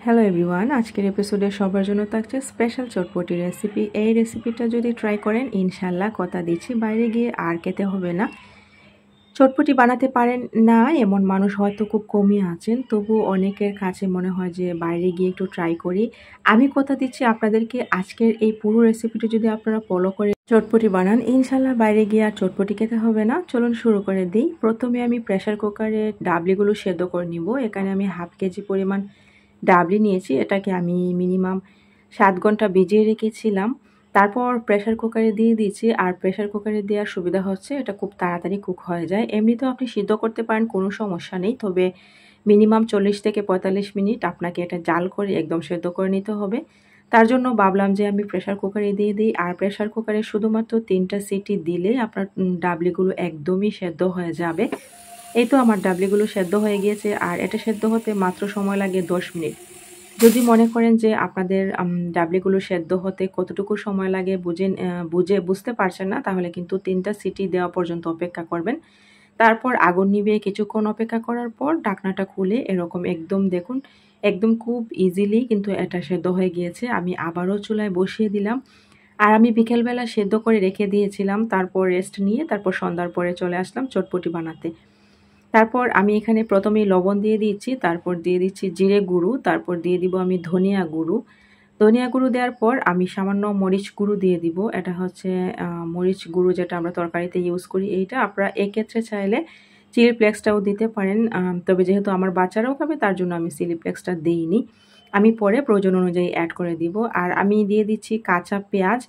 Hello everyone, আজকের এপিসোডে সবার জন্য থাকছে স্পেশাল চটপটি রেসিপি। এই রেসিপিটা যদি ট্রাই করেন ইনশাল্লাহ কথা দিচ্ছি বাইরে গিয়ে আর খেতে হবে না। চটপটি বানাতে পারেন না এমন মানুষ হয়তো খুব কমই আছেন, তবু অনেকের কাছে মনে হয় যে বাইরে গিয়ে একটু ট্রাই করি। আমি কথা দিচ্ছি আপনাদেরকে, আজকের এই পুরো রেসিপিটা যদি আপনারা ফলো করে চটপটি বানান ইনশাল্লাহ বাইরে গিয়ে আর চটপটি খেতে হবে না। চলুন শুরু করে দিই। প্রথমে আমি প্রেশার কুকারে ডাবলিগুলো সেদ্ধ করে নিব। এখানে আমি হাফ কেজি পরিমাণ ডাবলি নিয়েছি। এটাকে আমি মিনিমাম 7 ঘন্টা ভিজিয়ে রেখেছিলাম। তারপর প্রেশার কুকারে দিয়ে দিয়েছি। আর প্রেশার কুকারে দেওয়ার সুবিধা হচ্ছে এটা খুব তাড়াতাড়ি কুক হয়ে যায়। এমনিতেও আপনি সিদ্ধ করতে পারেন, কোনো সমস্যা নেই, তবে মিনিমাম 40 থেকে 45 মিনিট আপনাকে এটা জাল করে একদম সেদ্ধ করে নিতে হবে। তার জন্য ভাবলাম যে আমি প্রেশার কুকারে দিয়ে দিই। আর প্রেশার কুকারে শুধুমাত্র 3টা সিটি দিলে আপনার ডাবলিগুলো একদমই সেদ্ধ হয়ে যাবে। এই তো আমার ডাবলিগুলো সেদ্ধ হয়ে গিয়েছে। আর এটা সেদ্ধ হতে মাত্র সময় লাগে 10 মিনিট। যদি মনে করেন যে আপনাদের ডাবলিগুলো সেদ্ধ হতে কতটুকু সময় লাগে বুঝতে পারছেন না, তাহলে কিন্তু 3টা সিটি দেওয়া পর্যন্ত অপেক্ষা করবেন। তারপর আগুন নিভিয়ে কিছুক্ষণ অপেক্ষা করার পর ঢাকনাটা খুলে এরকম একদম দেখুন, একদম খুব ইজিলি কিন্তু এটা সেদ্ধ হয়ে গিয়েছে। আমি আবারও চুলায় বসিয়ে দিলাম। আর আমি বিকেলবেলা সেদ্ধ করে রেখে দিয়েছিলাম, তারপর রেস্ট নিয়ে তারপর সন্ধ্যার পরে চলে আসলাম চটপটি বানাতে। তারপর আমি এখানে প্রথমেই লবণ দিয়ে দিচ্ছি, তারপর দিয়ে দিচ্ছি জিরে গুঁড়ো, তারপর দিয়ে দিব আমি ধনিয়া গুঁড়ো। ধনিয়া গুঁড়ো দেওয়ার পর আমি সামান্য মরিচ গুঁড়ো দিয়ে দিব। এটা হচ্ছে মরিচ গুঁড়ো যেটা আমরা তরকারিতে ইউজ করি। এইটা আপনারা এক্ষেত্রে চাইলে চিলি ফ্লেক্সটাও দিতে পারেন, তবে যেহেতু আমার বাচ্চারাও খাবে তার জন্য আমি চিলি ফ্লেক্সটা দিইনি। আমি পরে প্রয়োজন অনুযায়ী অ্যাড করে দিব। আর আমি দিয়ে দিচ্ছি কাঁচা পেঁয়াজ।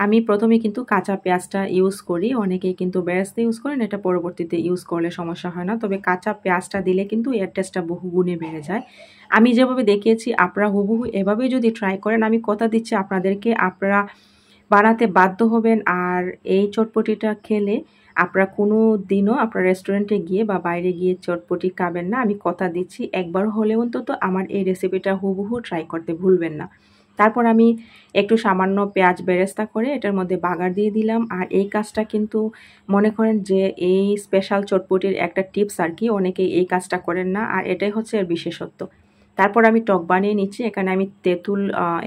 আমি প্রথমে কিন্তু কাঁচা পেঁয়াজটা ইউজ করি, অনেকেই কিন্তু বেরেস্তা ইউজ করেন, এটা পরবর্তীতে ইউজ করলে সমস্যা হয় না, তবে কাঁচা পেঁয়াজটা দিলে কিন্তু এর টেস্টটা বহু গুণে বেড়ে যায়। আমি যেভাবে দেখিয়েছি আপনারা হুবহু এভাবেই যদি ট্রাই করেন, আমি কথা দিচ্ছি আপনাদেরকে, আপনারা বানাতে বাধ্য হবেন। আর এই চটপটিটা খেলে আপনারা কোনো দিনও আপনার রেস্টুরেন্টে গিয়ে বা বাইরে গিয়ে চটপটি খাবেন না। আমি কথা দিচ্ছি একবার হলে অন্তত আমার এই রেসিপিটা হুবহু ট্রাই করতে ভুলবেন না। তারপর আমি একটু সামান্য পেঁয়াজ বেরেস্তা করে এটার মধ্যে বাগার দিয়ে দিলাম। আর এই কাজটা কিন্তু মনে করেন যে এই স্পেশাল চটপটির একটা টিপস আর কি, অনেকেই এই কাজটা করেন না, আর এটাই হচ্ছে এর বিশেষত্ব। তারপর আমি টক বানিয়ে নিচ্ছি। এখানে আমি তেঁতুল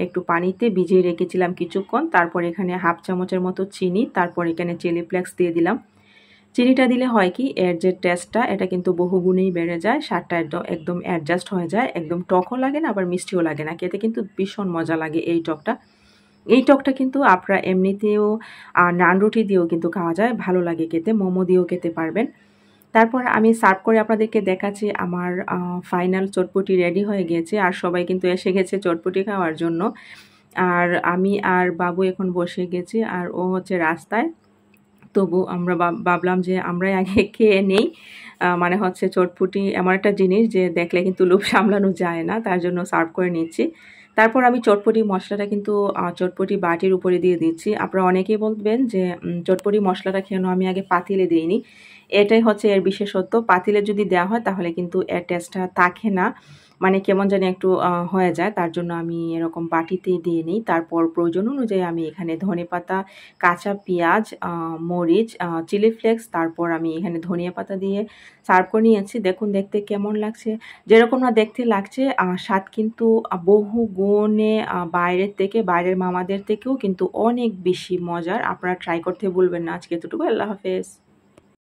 একটু পানিতে ভিজিয়ে রেখেছিলাম কিছুক্ষণ। তারপর এখানে হাফ চামচের মতো চিনি, তারপর এখানে চিলি ফ্লেক্স দিয়ে দিলাম। চিনিটা দিলে হয় কি, এর যে টেস্টটা এটা কিন্তু বহুগুণেই বেড়ে যায়, স্বাদটা একদম অ্যাডজাস্ট হয়ে যায়, একদম টকও লাগে না আবার মিষ্টিও লাগে না, খেতে কিন্তু ভীষণ মজা লাগে এই টকটা। এই টকটা কিন্তু আপনারা এমনিতেও নান রুটি দিয়েও কিন্তু খাওয়া যায়, ভালো লাগে খেতে, মোমো দিয়েও খেতে পারবেন। তারপর আমি সার্ভ করে আপনাদেরকে দেখাচ্ছি আমার ফাইনাল চটপটি রেডি হয়ে গিয়েছে। আর সবাই কিন্তু এসে গেছে চটপটি খাওয়ার জন্য। আর আমি আর বাবু এখন বসে গেছি, আর ও হচ্ছে রাস্তায়। তবু আমরা ভাবলাম যে আমরাই আগে খেয়ে নেই। মানে হচ্ছে চটপটি এমন একটা জিনিস যে দেখলে কিন্তু লোভ সামলানো যায় না, তার জন্য সার্ভ করে নিচ্ছি। তারপর আমি চটপটি মশলাটা কিন্তু চটপটি বাটির উপরে দিয়ে দিচ্ছি। আপনারা অনেকেই বলবেন যে চটপটি মশলাটা কেন আমি আগে পাতিলে দিইনি। এটাই হচ্ছে এর বিশেষত্ব। পাতিলে যদি দেওয়া হয় তাহলে কিন্তু এর টেস্টটা থাকে না, মানে কেমন জানি একটু হয়ে যায়, তার জন্য আমি এরকম বাটিতেই দিয়ে নিই। তারপর প্রয়োজন অনুযায়ী আমি এখানে ধনেপাতা, কাঁচা পেঁয়াজ, মরিচ, চিলি ফ্লেক্স, তারপর আমি এখানে ধনিয়া পাতা দিয়ে সার্ভ করে নিয়েছি। দেখুন দেখতে কেমন লাগছে, যেরকম না দেখতে লাগছে স্বাদ কিন্তু বহু গুণে বাইরের মামাদের থেকেও কিন্তু অনেক বেশি মজার। আপনারা ট্রাই করতে ভুলবেন না। আজকে এতটুকু, আল্লাহ হাফেজ।